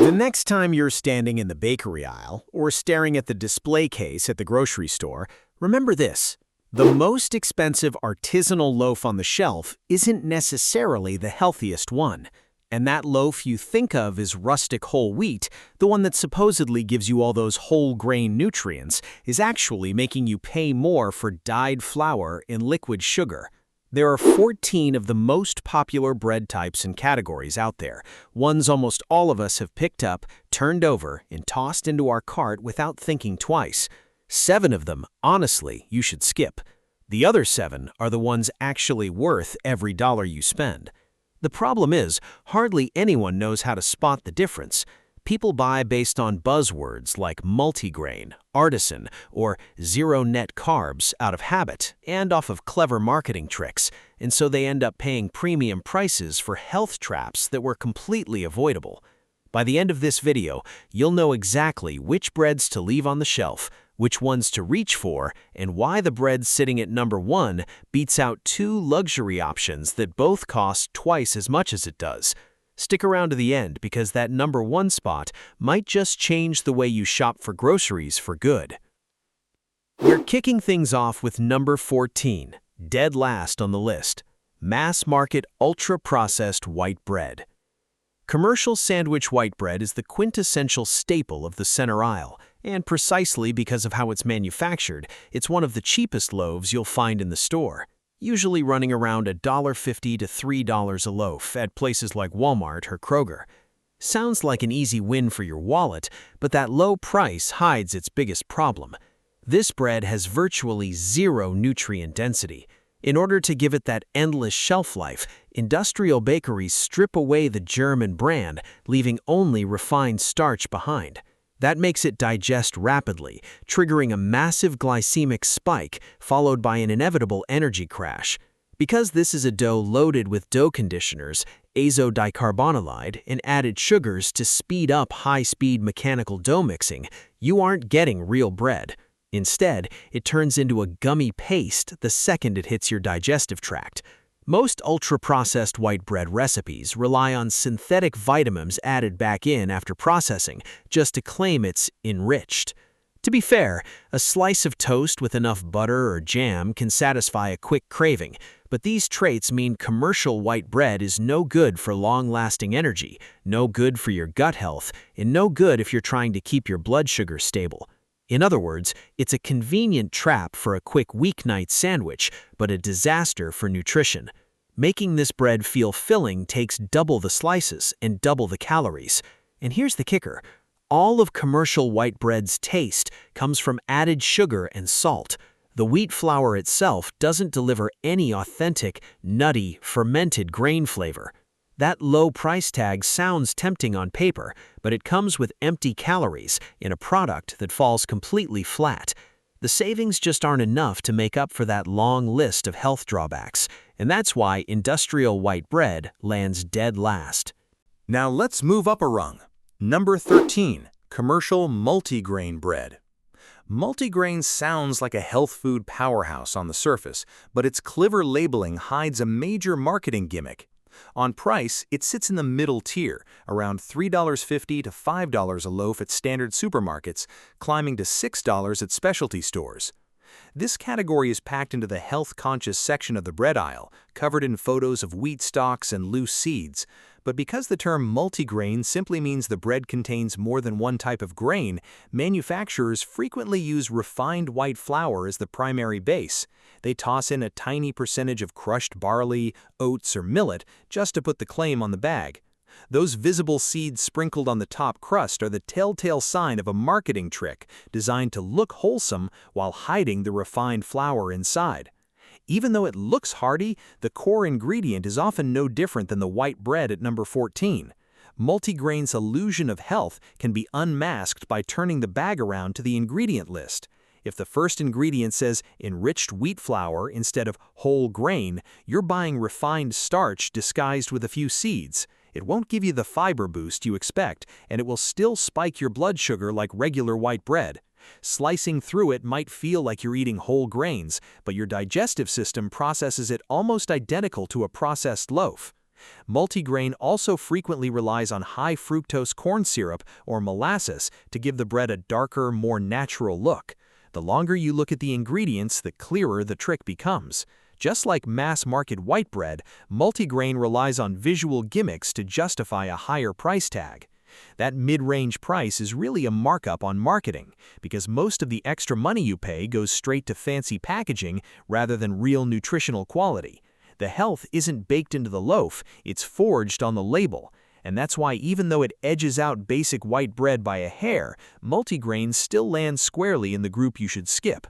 The next time you're standing in the bakery aisle or staring at the display case at the grocery store, remember this. The most expensive artisanal loaf on the shelf isn't necessarily the healthiest one. And that loaf you think of as rustic whole wheat, the one that supposedly gives you all those whole grain nutrients, is actually making you pay more for dyed flour and liquid sugar. There are 14 of the most popular bread types and categories out there, ones almost all of us have picked up, turned over, and tossed into our cart without thinking twice. 7 of them, honestly, you should skip. The other 7 are the ones actually worth every dollar you spend. The problem is, hardly anyone knows how to spot the difference. People buy based on buzzwords like multigrain, artisan, or zero net carbs out of habit and off of clever marketing tricks, and so they end up paying premium prices for health traps that were completely avoidable. By the end of this video, you'll know exactly which breads to leave on the shelf, which ones to reach for, and why the bread sitting at number 1 beats out 2 luxury options that both cost twice as much as it does. Stick around to the end because that number 1 spot might just change the way you shop for groceries for good. We're kicking things off with number 14, dead last on the list, mass-market ultra-processed white bread. Commercial sandwich white bread is the quintessential staple of the center aisle, and precisely because of how it's manufactured, it's one of the cheapest loaves you'll find in the store, usually running around $1.50 to $3 a loaf at places like Walmart or Kroger. Sounds like an easy win for your wallet, but that low price hides its biggest problem. This bread has virtually zero nutrient density. In order to give it that endless shelf life, industrial bakeries strip away the germ and bran, leaving only refined starch behind. That makes it digest rapidly, triggering a massive glycemic spike followed by an inevitable energy crash. Because this is a dough loaded with dough conditioners, azodicarbonylide, and added sugars to speed up high-speed mechanical dough mixing, you aren't getting real bread. Instead, it turns into a gummy paste the second it hits your digestive tract. Most ultra-processed white bread recipes rely on synthetic vitamins added back in after processing just to claim it's enriched. To be fair, a slice of toast with enough butter or jam can satisfy a quick craving, but these traits mean commercial white bread is no good for long-lasting energy, no good for your gut health, and no good if you're trying to keep your blood sugar stable. In other words, it's a convenient trap for a quick weeknight sandwich, but a disaster for nutrition. Making this bread feel filling takes double the slices and double the calories. And here's the kicker. All of commercial white bread's taste comes from added sugar and salt. The wheat flour itself doesn't deliver any authentic, nutty, fermented grain flavor. That low price tag sounds tempting on paper, but it comes with empty calories in a product that falls completely flat. The savings just aren't enough to make up for that long list of health drawbacks, and that's why industrial white bread lands dead last. Now let's move up a rung. Number 13, commercial multigrain bread. Multigrain sounds like a health food powerhouse on the surface, but its clever labeling hides a major marketing gimmick. On price, it sits in the middle tier, around $3.50 to $5 a loaf at standard supermarkets, climbing to $6 at specialty stores. This category is packed into the health-conscious section of the bread aisle, covered in photos of wheat stalks and loose seeds. But because the term multigrain simply means the bread contains more than one type of grain, manufacturers frequently use refined white flour as the primary base. They toss in a tiny percentage of crushed barley, oats, or millet just to put the claim on the bag. Those visible seeds sprinkled on the top crust are the telltale sign of a marketing trick designed to look wholesome while hiding the refined flour inside. Even though it looks hearty, the core ingredient is often no different than the white bread at number 14. Multigrain's illusion of health can be unmasked by turning the bag around to the ingredient list. If the first ingredient says enriched wheat flour instead of whole grain, you're buying refined starch disguised with a few seeds. It won't give you the fiber boost you expect, and it will still spike your blood sugar like regular white bread. Slicing through it might feel like you're eating whole grains, but your digestive system processes it almost identical to a processed loaf. Multigrain also frequently relies on high fructose corn syrup or molasses to give the bread a darker, more natural look. The longer you look at the ingredients, the clearer the trick becomes. Just like mass-market white bread, multigrain relies on visual gimmicks to justify a higher price tag. That mid-range price is really a markup on marketing, because most of the extra money you pay goes straight to fancy packaging rather than real nutritional quality. The health isn't baked into the loaf, it's forged on the label. And that's why even though it edges out basic white bread by a hair, multigrain still lands squarely in the group you should skip.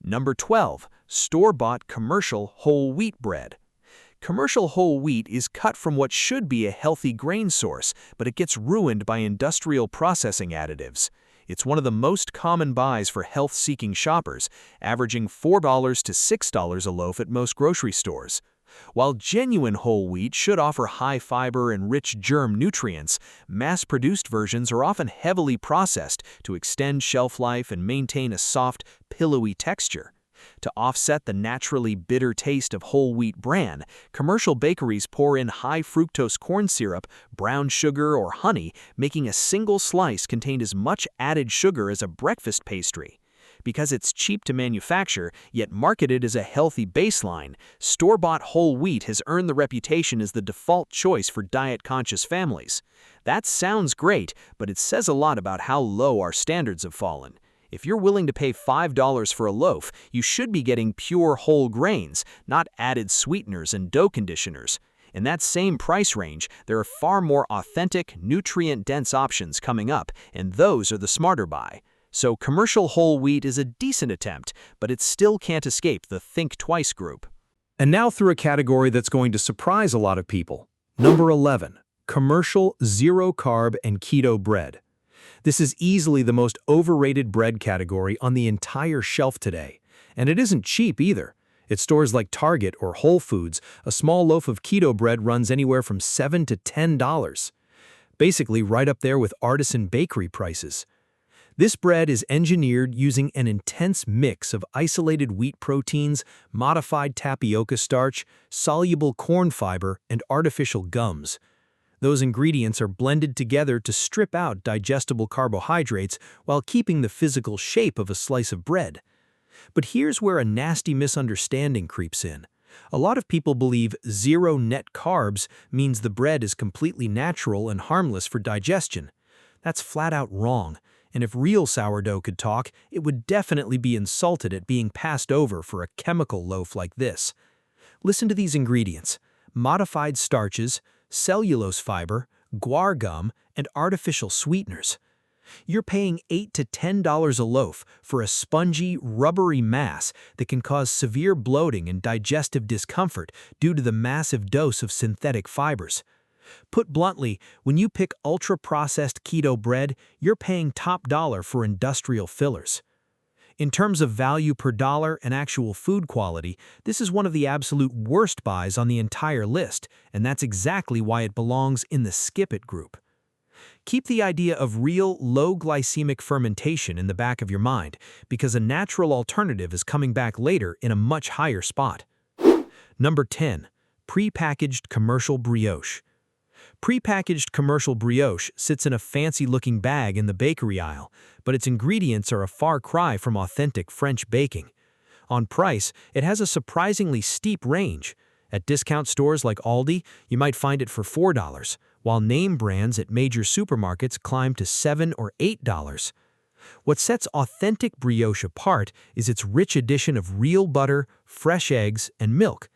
Number 12. Store-bought commercial whole wheat bread. Commercial whole wheat is cut from what should be a healthy grain source, but it gets ruined by industrial processing additives. It's one of the most common buys for health-seeking shoppers, averaging $4 to $6 a loaf at most grocery stores. While genuine whole wheat should offer high fiber and rich germ nutrients, mass-produced versions are often heavily processed to extend shelf life and maintain a soft, pillowy texture. To offset the naturally bitter taste of whole wheat bran, commercial bakeries pour in high fructose corn syrup, brown sugar, or honey, making a single slice contain as much added sugar as a breakfast pastry. Because it's cheap to manufacture, yet marketed as a healthy baseline, store-bought whole wheat has earned the reputation as the default choice for diet-conscious families. That sounds great, but it says a lot about how low our standards have fallen. If you're willing to pay $5 for a loaf, you should be getting pure whole grains, not added sweeteners and dough conditioners. In that same price range, there are far more authentic, nutrient-dense options coming up, and those are the smarter buy. So commercial whole wheat is a decent attempt, but it still can't escape the think twice group. And now through a category that's going to surprise a lot of people. Number 11. Commercial zero-carb and keto bread. This is easily the most overrated bread category on the entire shelf today. And it isn't cheap either. At stores like Target or Whole Foods, a small loaf of keto bread runs anywhere from $7 to $10. Basically right up there with artisan bakery prices. This bread is engineered using an intense mix of isolated wheat proteins, modified tapioca starch, soluble corn fiber, and artificial gums. Those ingredients are blended together to strip out digestible carbohydrates while keeping the physical shape of a slice of bread. But here's where a nasty misunderstanding creeps in. A lot of people believe zero net carbs means the bread is completely natural and harmless for digestion. That's flat out wrong. And if real sourdough could talk, it would definitely be insulted at being passed over for a chemical loaf like this. Listen to these ingredients: modified starches, cellulose fiber, guar gum, and artificial sweeteners. You're paying $8 to $10 a loaf for a spongy, rubbery mass that can cause severe bloating and digestive discomfort due to the massive dose of synthetic fibers. Put bluntly, when you pick ultra-processed keto bread, you're paying top dollar for industrial fillers. In terms of value per dollar and actual food quality, this is one of the absolute worst buys on the entire list, and that's exactly why it belongs in the skip it group. Keep the idea of real, low glycemic fermentation in the back of your mind, because a natural alternative is coming back later in a much higher spot. Number 10. Pre-packaged commercial brioche. Pre-packaged commercial brioche sits in a fancy-looking bag in the bakery aisle, but its ingredients are a far cry from authentic French baking. On price, it has a surprisingly steep range. At discount stores like Aldi, you might find it for $4, while name brands at major supermarkets climb to $7 or $8. What sets authentic brioche apart is its rich addition of real butter, fresh eggs, and milk.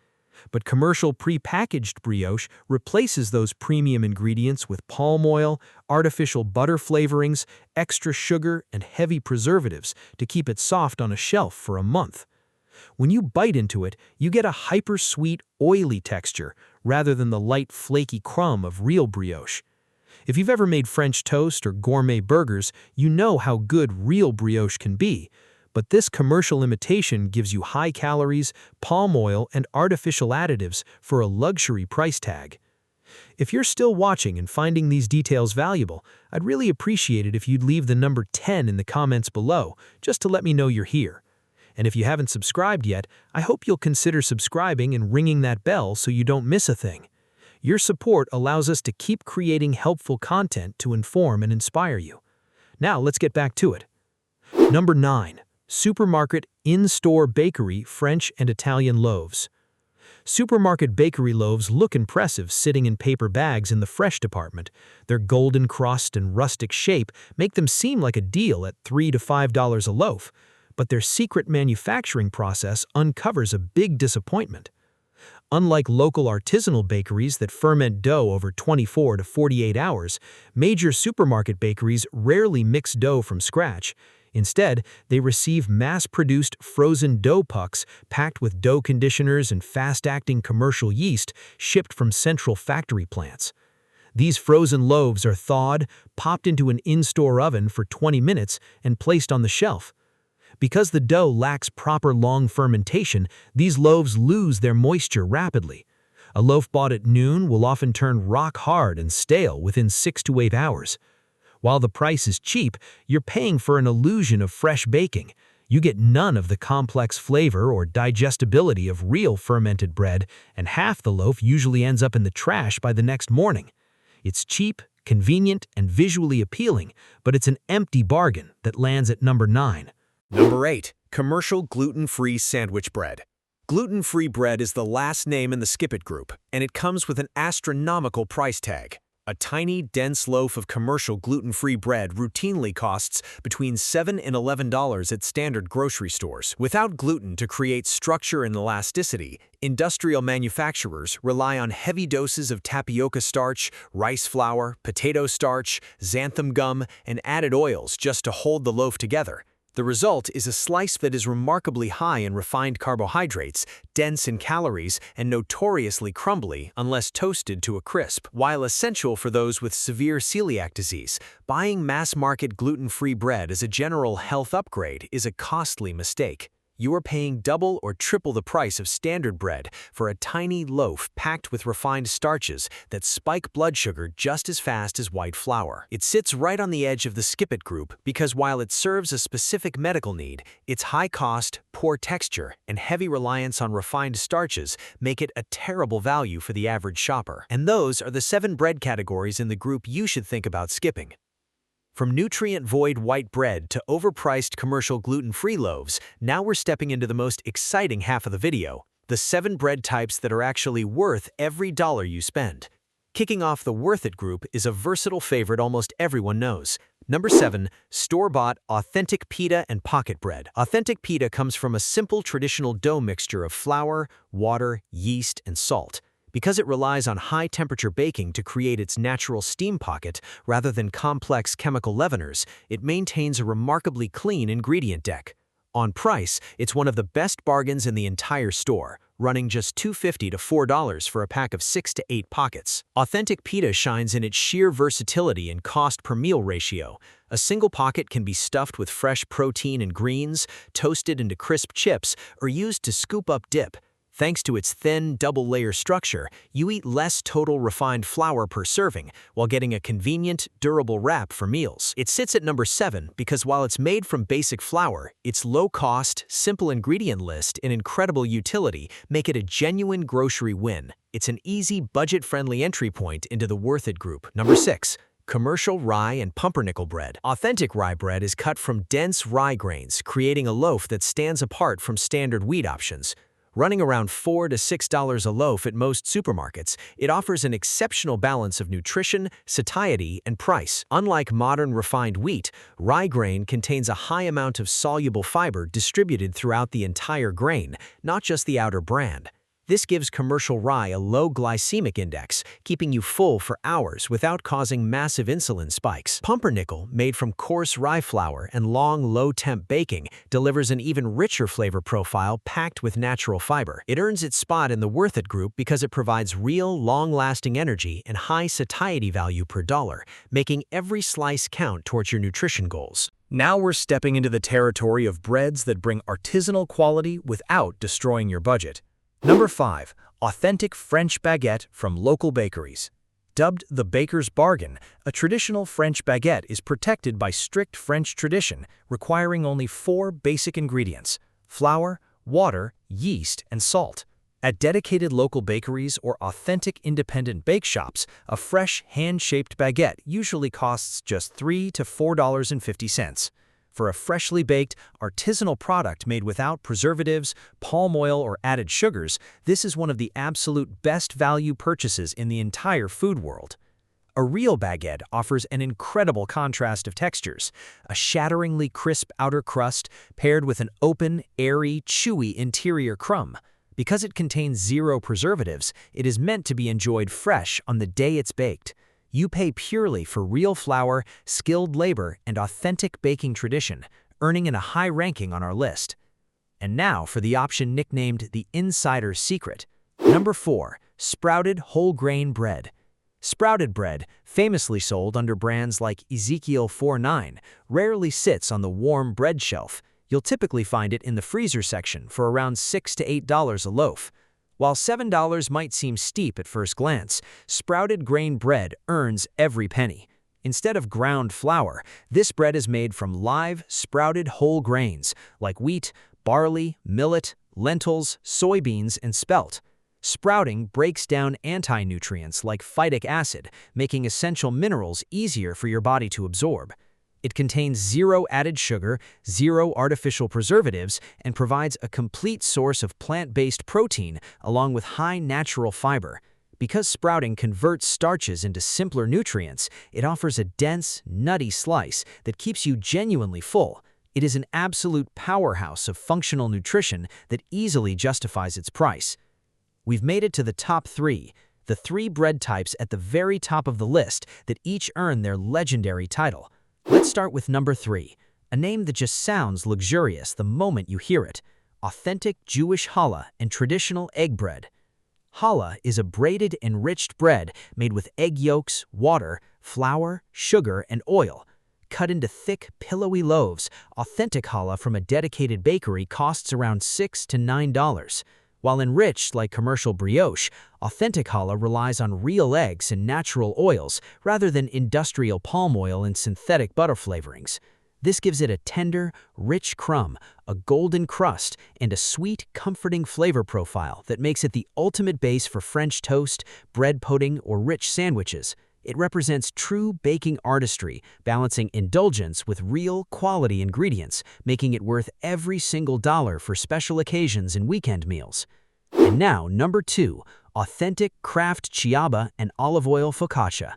But commercial pre-packaged brioche replaces those premium ingredients with palm oil, artificial butter flavorings, extra sugar, and heavy preservatives to keep it soft on a shelf for a month. When you bite into it, you get a hyper-sweet, oily texture rather than the light, flaky crumb of real brioche. If you've ever made French toast or gourmet burgers, you know how good real brioche can be. But this commercial imitation gives you high calories, palm oil, and artificial additives for a luxury price tag. If you're still watching and finding these details valuable, I'd really appreciate it if you'd leave the number 10 in the comments below, just to let me know you're here. And if you haven't subscribed yet, I hope you'll consider subscribing and ringing that bell so you don't miss a thing. Your support allows us to keep creating helpful content to inform and inspire you. Now let's get back to it. Number 9. Supermarket in-store bakery French and Italian loaves. Supermarket bakery loaves look impressive sitting in paper bags in the fresh department. Their golden crust and rustic shape make them seem like a deal at $3 to $5 a loaf, but their secret manufacturing process uncovers a big disappointment. Unlike local artisanal bakeries that ferment dough over 24 to 48 hours, major supermarket bakeries rarely mix dough from scratch. Instead, they receive mass-produced frozen dough pucks packed with dough conditioners and fast-acting commercial yeast shipped from central factory plants. These frozen loaves are thawed, popped into an in-store oven for 20 minutes, and placed on the shelf. Because the dough lacks proper long fermentation, these loaves lose their moisture rapidly. A loaf bought at noon will often turn rock hard and stale within 6 to 8 hours. While the price is cheap, you're paying for an illusion of fresh baking. You get none of the complex flavor or digestibility of real fermented bread, and half the loaf usually ends up in the trash by the next morning. It's cheap, convenient, and visually appealing, but it's an empty bargain that lands at number 9. Number 8. Commercial gluten-free sandwich bread. Gluten-free bread is the last name in the Skip It group, and it comes with an astronomical price tag. A tiny, dense loaf of commercial gluten-free bread routinely costs between $7 and $11 at standard grocery stores. Without gluten to create structure and elasticity, industrial manufacturers rely on heavy doses of tapioca starch, rice flour, potato starch, xanthan gum, and added oils just to hold the loaf together. The result is a slice that is remarkably high in refined carbohydrates, dense in calories, and notoriously crumbly unless toasted to a crisp. While essential for those with severe celiac disease, buying mass-market gluten-free bread as a general health upgrade is a costly mistake. You are paying double or triple the price of standard bread for a tiny loaf packed with refined starches that spike blood sugar just as fast as white flour. It sits right on the edge of the Skip It group because while it serves a specific medical need, its high cost, poor texture, and heavy reliance on refined starches make it a terrible value for the average shopper. And those are the 7 bread categories in the group you should think about skipping. From nutrient-void white bread to overpriced commercial gluten-free loaves, now we're stepping into the most exciting half of the video, the 7 bread types that are actually worth every dollar you spend. Kicking off the Worth It group is a versatile favorite almost everyone knows. Number 7, store-bought authentic pita and pocket bread. Authentic pita comes from a simple traditional dough mixture of flour, water, yeast, and salt. Because it relies on high-temperature baking to create its natural steam pocket rather than complex chemical leaveners, it maintains a remarkably clean ingredient deck. On price, it's one of the best bargains in the entire store, running just $2.50 to $4 for a pack of 6 to 8 pockets. Authentic pita shines in its sheer versatility and cost-per-meal ratio. A single pocket can be stuffed with fresh protein and greens, toasted into crisp chips, or used to scoop up dip. Thanks to its thin, double-layer structure, you eat less total refined flour per serving, while getting a convenient, durable wrap for meals. It sits at number 7 because while it's made from basic flour, its low-cost, simple ingredient list and incredible utility make it a genuine grocery win. It's an easy, budget-friendly entry point into the Worth It group. Number 6. Commercial rye and pumpernickel bread. Authentic rye bread is cut from dense rye grains, creating a loaf that stands apart from standard wheat options. Running around $4 to $6 a loaf at most supermarkets, it offers an exceptional balance of nutrition, satiety, and price. Unlike modern refined wheat, rye grain contains a high amount of soluble fiber distributed throughout the entire grain, not just the outer bran. This gives commercial rye a low glycemic index, keeping you full for hours without causing massive insulin spikes. Pumpernickel, made from coarse rye flour and long, low-temp baking, delivers an even richer flavor profile packed with natural fiber. It earns its spot in the Worth It group because it provides real, long-lasting energy and high satiety value per dollar, making every slice count towards your nutrition goals. Now we're stepping into the territory of breads that bring artisanal quality without destroying your budget. Number 5. Authentic French baguette from local bakeries. Dubbed the baker's bargain, a traditional French baguette is protected by strict French tradition, requiring only 4 basic ingredients: flour, water, yeast, and salt. At dedicated local bakeries or authentic independent bake shops, a fresh, hand-shaped baguette usually costs just $3 to $4.50. For a freshly baked, artisanal product made without preservatives, palm oil, or added sugars, this is one of the absolute best value purchases in the entire food world. A real baguette offers an incredible contrast of textures, a shatteringly crisp outer crust paired with an open, airy, chewy interior crumb. Because it contains zero preservatives, it is meant to be enjoyed fresh on the day it's baked. You pay purely for real flour, skilled labor, and authentic baking tradition, earning in a high ranking on our list. And now for the option nicknamed the Insider's Secret. Number 4. Sprouted whole grain bread. Sprouted bread, famously sold under brands like Ezekiel 49, rarely sits on the warm bread shelf. You'll typically find it in the freezer section for around $6 to $8 a loaf. While $7 might seem steep at first glance, sprouted grain bread earns every penny. Instead of ground flour, this bread is made from live, sprouted whole grains like wheat, barley, millet, lentils, soybeans, and spelt. Sprouting breaks down anti-nutrients like phytic acid, making essential minerals easier for your body to absorb. It contains zero added sugar, zero artificial preservatives, and provides a complete source of plant-based protein along with high natural fiber. Because sprouting converts starches into simpler nutrients, it offers a dense, nutty slice that keeps you genuinely full. It is an absolute powerhouse of functional nutrition that easily justifies its price. We've made it to the top 3, the 3 bread types at the very top of the list that each earn their legendary title. Let's start with number 3, a name that just sounds luxurious the moment you hear it: authentic Jewish challah and traditional egg bread. Challah is a braided, enriched bread made with egg yolks, water, flour, sugar, and oil. Cut into thick, pillowy loaves, authentic challah from a dedicated bakery costs around $6 to $9. While enriched like commercial brioche, authentic challah relies on real eggs and natural oils rather than industrial palm oil and synthetic butter flavorings. This gives it a tender, rich crumb, a golden crust, and a sweet, comforting flavor profile that makes it the ultimate base for French toast, bread pudding, or rich sandwiches. It represents true baking artistry, balancing indulgence with real, quality ingredients, making it worth every single dollar for special occasions and weekend meals. And now, number 2, authentic Kraft Ciabatta and olive oil focaccia.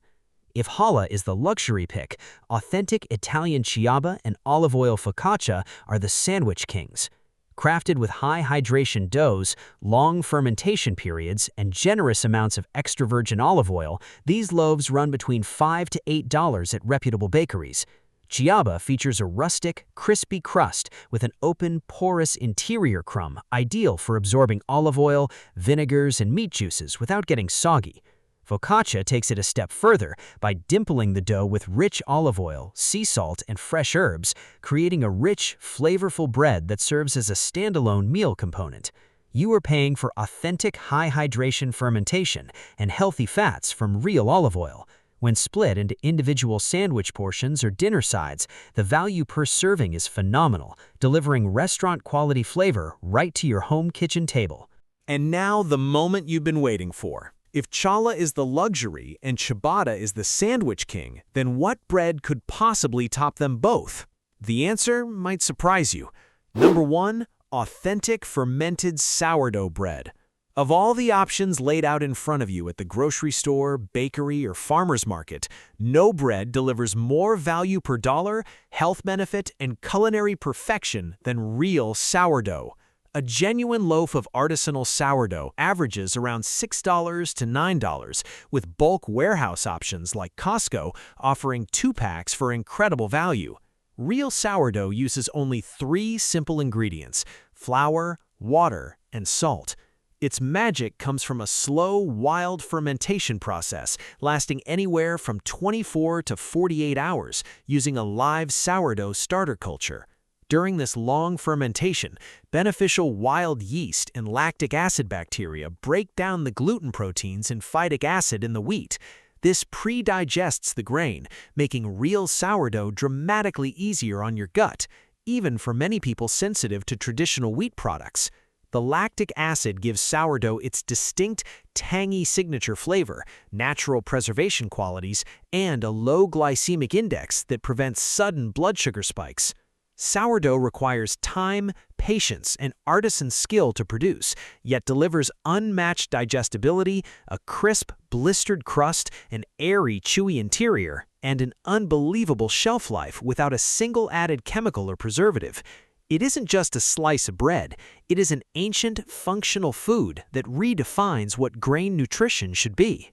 If challah is the luxury pick, authentic Italian Ciabatta and olive oil focaccia are the sandwich kings. Crafted with high hydration doughs, long fermentation periods, and generous amounts of extra virgin olive oil, these loaves run between $5 to $8 at reputable bakeries. Ciabatta features a rustic, crispy crust with an open, porous interior crumb, ideal for absorbing olive oil, vinegars, and meat juices without getting soggy. Focaccia takes it a step further by dimpling the dough with rich olive oil, sea salt, and fresh herbs, creating a rich, flavorful bread that serves as a standalone meal component. You are paying for authentic high hydration fermentation and healthy fats from real olive oil. When split into individual sandwich portions or dinner sides, the value per serving is phenomenal, delivering restaurant-quality flavor right to your home kitchen table. And now the moment you've been waiting for. If challah is the luxury and ciabatta is the sandwich king, then what bread could possibly top them both? The answer might surprise you. Number 1, authentic fermented sourdough bread. Of all the options laid out in front of you at the grocery store, bakery, or farmer's market, no bread delivers more value per dollar, health benefit, and culinary perfection than real sourdough. A genuine loaf of artisanal sourdough averages around $6 to $9, with bulk warehouse options like Costco offering 2-packs for incredible value. Real sourdough uses only 3 simple ingredients: flour, water, and salt. Its magic comes from a slow, wild fermentation process lasting anywhere from 24 to 48 hours using a live sourdough starter culture. During this long fermentation, beneficial wild yeast and lactic acid bacteria break down the gluten proteins and phytic acid in the wheat. This pre-digests the grain, making real sourdough dramatically easier on your gut, even for many people sensitive to traditional wheat products. The lactic acid gives sourdough its distinct, tangy signature flavor, natural preservation qualities, and a low glycemic index that prevents sudden blood sugar spikes. Sourdough requires time, patience, and artisan skill to produce, yet delivers unmatched digestibility, a crisp, blistered crust, an airy, chewy interior, and an unbelievable shelf life without a single added chemical or preservative. It isn't just a slice of bread, it is an ancient, functional food that redefines what grain nutrition should be.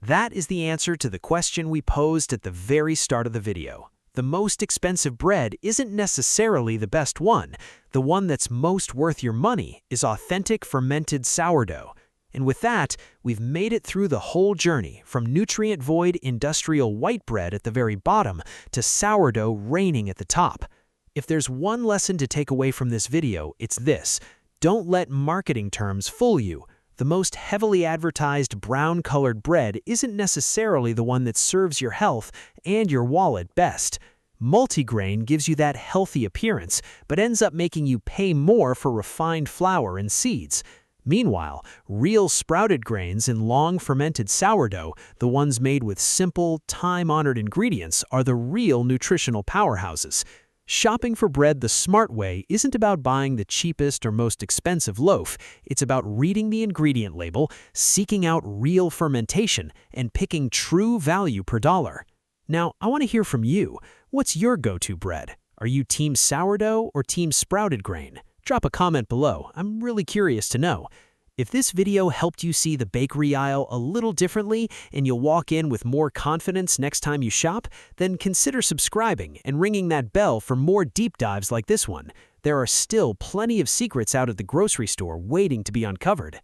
That is the answer to the question we posed at the very start of the video. The most expensive bread isn't necessarily the best one. The one that's most worth your money is authentic fermented sourdough. And with that, we've made it through the whole journey, from nutrient-void industrial white bread at the very bottom to sourdough reigning at the top. If there's one lesson to take away from this video, it's this: don't let marketing terms fool you. The most heavily advertised brown-colored bread isn't necessarily the one that serves your health and your wallet best. Multigrain gives you that healthy appearance, but ends up making you pay more for refined flour and seeds. Meanwhile, real sprouted grains and long-fermented sourdough, the ones made with simple, time-honored ingredients, are the real nutritional powerhouses. Shopping for bread the smart way isn't about buying the cheapest or most expensive loaf. It's about reading the ingredient label, seeking out real fermentation, and picking true value per dollar. Now, I want to hear from you. What's your go-to bread? Are you team sourdough or team sprouted grain? Drop a comment below. I'm really curious to know. If this video helped you see the bakery aisle a little differently and you'll walk in with more confidence next time you shop, then consider subscribing and ringing that bell for more deep dives like this one. There are still plenty of secrets out at the grocery store waiting to be uncovered.